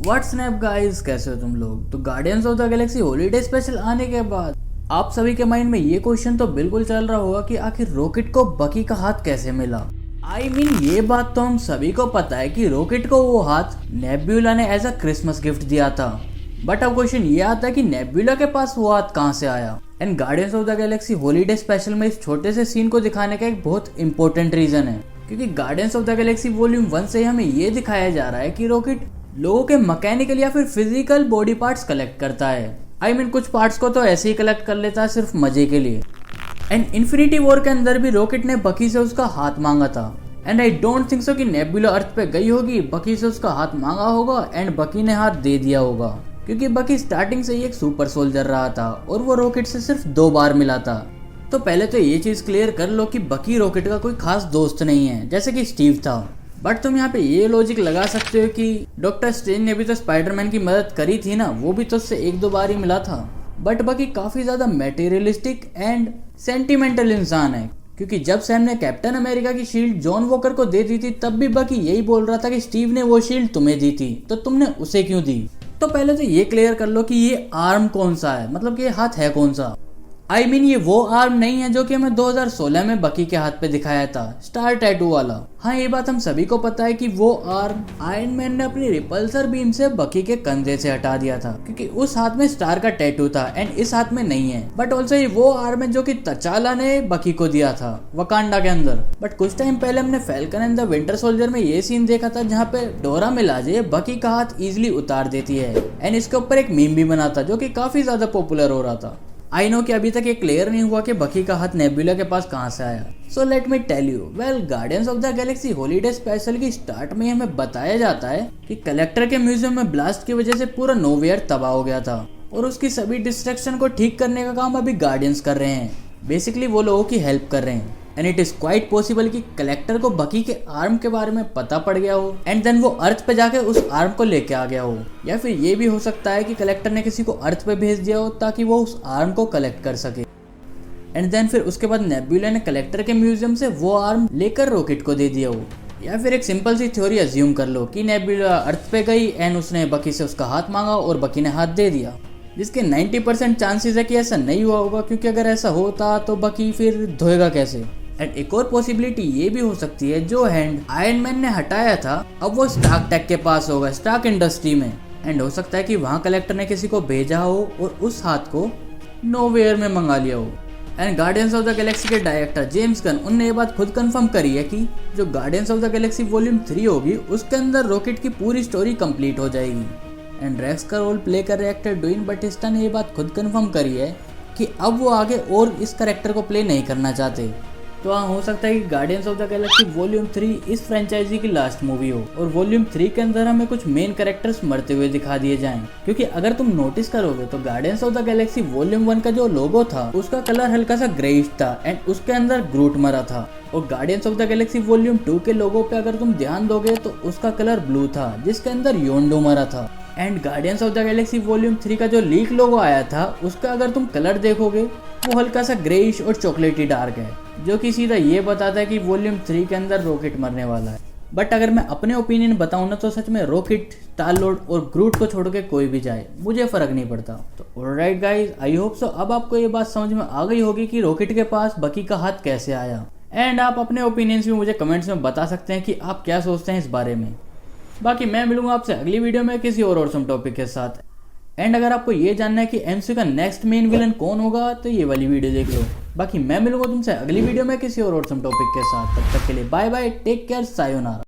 What's nap guys, कैसे हो तुम लोग। तो guardians of the galaxy holiday special आने के बाद आप सभी के माइंड में ये क्वेश्चन तो बिल्कुल चल रहा होगा कि आखिर रॉकेट को बकी का हाथ कैसे मिला। ये बात तो हम सभी को पता है कि रॉकेट को वो हाथ नेब्यूला ने एज अ क्रिसमस गिफ्ट दिया था। बट अब क्वेश्चन ये आता है कि नेब्यूला के पास वो हाथ कहाँ से आया। And guardians of the galaxy holiday special में इस छोटे से सीन को दिखाने का एक बहुत इंपॉर्टेंट रीजन है, क्योंकि guardians of the Galaxy volume 1 से हमें ये दिखाया जा रहा है कि रॉकेट लोगों के मैकेनिकल या फिर फिजिकल बॉडी पार्ट्स कलेक्ट करता है। कुछ पार्ट्स को तो ऐसे ही कलेक्ट कर लेता है सिर्फ मजे के लिए। एंड इन्फिनिटी वॉर के अंदर भी रॉकेट ने बकी से उसका हाथ मांगा था। And I don't think so कि नेबुला अर्थ पे गई होगी, बकी से उसका हाथ मांगा होगा एंड बकी ने हाथ दे दिया होगा, क्योंकि बकी स्टार्टिंग से ही एक सुपर सोल्जर रहा था और वो रॉकेट से सिर्फ 2 बार मिला था। तो पहले तो ये चीज क्लियर कर लो कि बकी रॉकेट का कोई खास दोस्त नहीं है जैसे कि स्टीव था। बट तुम यहाँ पे ये लॉजिक लगा सकते हो कि डॉक्टर स्ट्रेंज ने भी तो स्पाइडरमैन की मदद करी थी ना, वो भी तो उससे 1-2 बार ही मिला था। बट बकी काफी ज्यादा मेटेरियलिस्टिक एंड सेंटिमेंटल इंसान है, क्योंकि जब सैम ने कैप्टन अमेरिका की शील्ड जॉन वॉकर को दे दी थी तब भी बकी यही बोल रहा था कि स्टीव ने वो शील्ड तुम्हें दी थी तो तुमने उसे क्यों दी। तो पहले तो ये क्लियर कर लो कि ये आर्म कौन सा है, मतलब कि ये हाथ है कौन सा। ये वो आर्म नहीं है जो कि हमें 2016 में बकी के हाथ पे दिखाया था, स्टार टैटू वाला। हाँ, ये बात हम सभी को पता है कि वो आर्म आयरन मैन ने अपनी रिपल्सर बीम से बकी के कंधे से हटा दिया था, क्योंकि उस हाथ में स्टार का टैटू था एंड इस हाथ में नहीं है। बट ऑल्सो ये वो आर्म है जो कि तचाला ने बकी को दिया था वकांडा के अंदर। बट कुछ टाइम पहले हमने falcon and the winter soldier में ये सीन देखा था जहाँ पे डोरा मिलाजे बकी का हाथ इजिली उतार देती है एंड इसके ऊपर एक मीम भी बना था जो कि काफी ज्यादा पॉपुलर हो रहा था। आई नो कि अभी तक ये क्लियर नहीं हुआ कि बकी का हाथ नेबुला के पास कहां से आया। So let me tell you. Guardians of the galaxy holiday special की स्टार्ट में हमें बताया जाता है कि कलेक्टर के म्यूजियम में ब्लास्ट की वजह से पूरा नोवेयर तबाह हो गया था और उसकी सभी डिस्ट्रक्शन को ठीक करने का काम अभी गार्डियंस कर रहे हैं। बेसिकली वो लोगों की हेल्प कर रहे हैं। And it is quite possible कि कलेक्टर को बकी के आर्म के बारे में पता पड़ गया हो एंड देन वो अर्थ पे जाके उस आर्म को लेके आ गया हो, या फिर ये भी हो सकता है कि कलेक्टर ने किसी को अर्थ पे भेज दिया हो ताकि वो उस आर्म को कलेक्ट कर सके। एंड देन फिर उसके बाद नेबुला ने कलेक्टर के म्यूजियम से वो आर्म लेकर रॉकेट को दे दिया हो। या फिर एक सिंपल सी थ्योरी अज्यूम कर लो कि नेबुला अर्थ पे गई एंड उसने बकी से उसका हाथ मांगा और बकी ने हाथ दे दिया, जिसके 90% चांसेस है कि ऐसा नहीं हुआ होगा, क्योंकि अगर ऐसा होता तो बकी फिर धोएगा कैसे। एंड एक और पॉसिबिलिटी ये भी हो सकती है जो हैंड आयरन मैन ने हटाया था अब वो स्टार्क टेक के पास होगा, स्टार्क इंडस्ट्री में। एंड हो सकता है कि वहाँ कलेक्टर ने किसी को भेजा हो और उस हाथ को नोवेयर में मंगा लिया हो। And guardians of the Galaxy के डायरेक्टर जेम्स गन उनने ये बात खुद कंफर्म करी है कि जो guardians of the Galaxy volume 3 होगी उसके अंदर रॉकेट की पूरी स्टोरी कंप्लीट हो जाएगी। एंड रेक्स का रोल प्ले कर रहे एक्टर ड्वेन बटिस्टा ने ये बात खुद कंफर्म करी है कि अब वो आगे और इस कैरेक्टर को प्ले नहीं करना चाहते। तो हाँ, हो सकता है कि guardians of the Galaxy volume 3 इस फ्रेंचाइजी की लास्ट मूवी हो और वॉल्यूम 3 के अंदर हमें कुछ मेन कैरेक्टर्स मरते हुए दिखा दिए जाएं। क्योंकि अगर तुम नोटिस करोगे तो guardians of the Galaxy volume 1 का जो लोगो था उसका कलर हल्का सा ग्रेइश था एंड उसके अंदर ग्रूट मरा था। और guardians of the Galaxy volume 2 के लोगो पे अगर तुम ध्यान दोगे तो उसका कलर ब्लू था जिसके अंदर योंडो मरा था। And guardians of the Galaxy volume 3 का जो लीक लोगो आया था उसका अगर तुम कलर देखोगे वो हल्का सा ग्रेइश और चॉकलेटी डार्क है, जो कि सीधा ये बताता है कि वॉल्यूम 3 के अंदर रॉकेट मरने वाला है। बट अगर मैं अपने ओपिनियन बताऊं ना तो सच में रॉकेट, स्टार लॉर्ड और ग्रूट को छोड़ के कोई भी जाए मुझे फर्क नहीं पड़ता। तो alright guys, I hope so अब आपको ये बात समझ में आ गई होगी कि रॉकेट के पास बकी का हाथ कैसे आया। एंड आप अपने ओपिनियंस भी मुझे कमेंट्स में बता सकते हैं कि आप क्या सोचते हैं इस बारे में। बाकी मैं मिलूंगा आपसे अगली वीडियो में किसी और ऑसम टॉपिक के साथ। एंड अगर आपको ये जानना है कि एमसीयू का नेक्स्ट मेन विलन कौन होगा तो ये वाली वीडियो देख लो। बाकी मैं मिलूंगा तुमसे अगली वीडियो में किसी और ऑसम टॉपिक के साथ। तब तक के लिए bye bye, take care, sayonara.